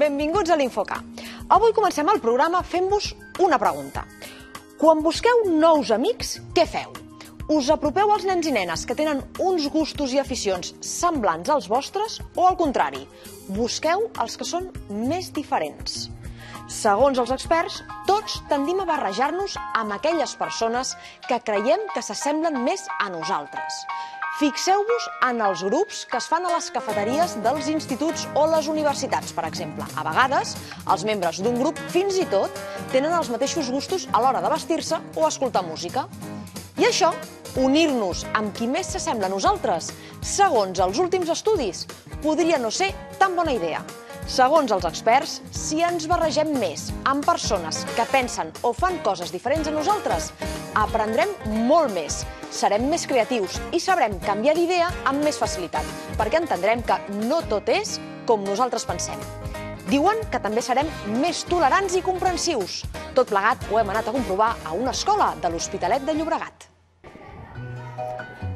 benvinguts a l'Infoca. Avui comencem el programa fent-vos una pregunta. Quan busqueu nous amics, què feu? Us apropeu als nens i nenes que tenen uns gustos i aficions semblants als vostres o al contrari? Busqueu els que són més diferents. Segons els experts, tots tendim a barrejar-nos amb aquelles persones que creiem que s'assemblen més a nosaltres. Fixeu-vos en els grups que es fan a les cafeteries dels instituts o les universitats, per exemple. A vegades, els membres d'un grup fins i tot tenen els mateixos gustos a l'hora de vestir-se o escoltar música. I això, unir-nos amb qui més s'assembla a nosaltres, segons els últims estudis, podria no ser tan bona idea. Segons els experts, si ens barregem més amb persones que pensen o fan coses diferents a nosaltres, aprendrem molt més, serem més creatius i sabrem canviar d'idea amb més facilitat, perquè entendrem que no tot és com nosaltres pensem. Diuen que també serem més tolerants i comprensius. Tot plegat ho hem anat a comprovar a una escola de l'Hospitalet de Llobregat.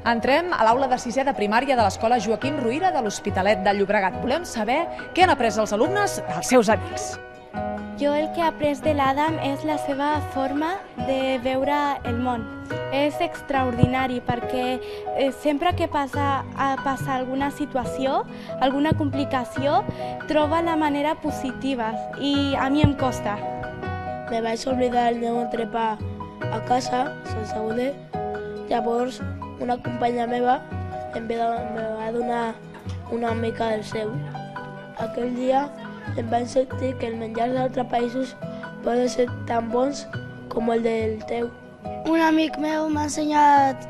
Entrem a l'aula de sisè de primària de l'escola Joaquim Ruyra de l'Hospitalet de Llobregat. Volem saber què han après els alumnes dels seus amics. Jo el que he après de l'Adam és la seva forma de veure el món. És extraordinari perquè sempre que passa alguna situació, alguna complicació, troba la manera positiva i a mi em costa. Me vaig oblidar el meu entrepà a casa, sense voler. Llavors, una companya meva em va donar una mica del seu. Aquell dia em vaig sentir que el menjar d'altres països poden ser tan bons com el del teu. Un amic meu m'ha ensenyat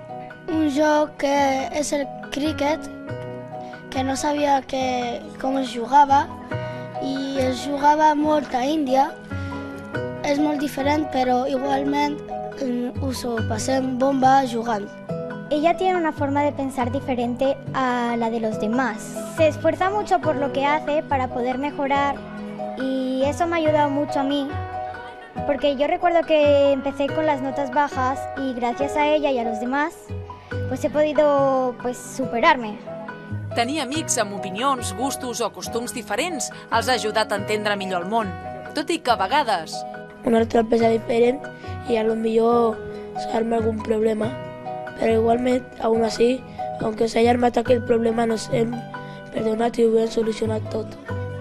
un joc que és el cricket, que no sabia com es jugava, i es jugava molt a Índia. És molt diferent, però igualment us ho passem bomba jugant. Ella tiene una forma de pensar diferente a la de los demás. Se esfuerza mucho por lo que hace para poder mejorar y eso me ha ayudado mucho a mí, porque yo recuerdo que empecé con las notas bajas y gracias a ella y a los demás pues he podido superarme. Tenir amics amb opinions, gustos o costums diferents els ha ajudat a entendre millor el món, tot i que a vegades Un altre pensa diferent i potser s'arma algun problema. Pero igualmente, aún así, aunque se haya armat aquell problema, nos hem perdonat i ho hem solucionat tot.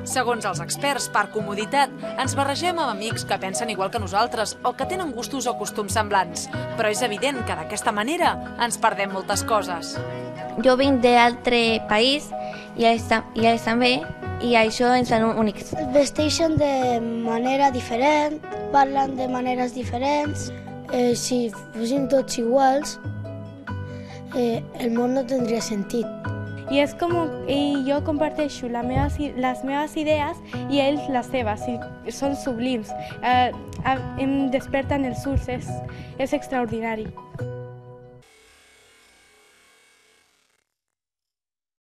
segons els experts, per comoditat, ens barregem amb amics que pensen igual que nosaltres o que tenen gustos o costums semblants. Però és evident que d'aquesta manera ens perdem moltes coses. Jo vinc d'altre país i ells també, i això ens fa únics. Vesteixen de manera diferent, parlen de maneres diferents. Si fossin tots iguals, el món no tindria sentit. I és com jo comparteixo les meves idees i ells les seves, i són sublims. Em desperten els ulls, és extraordinari.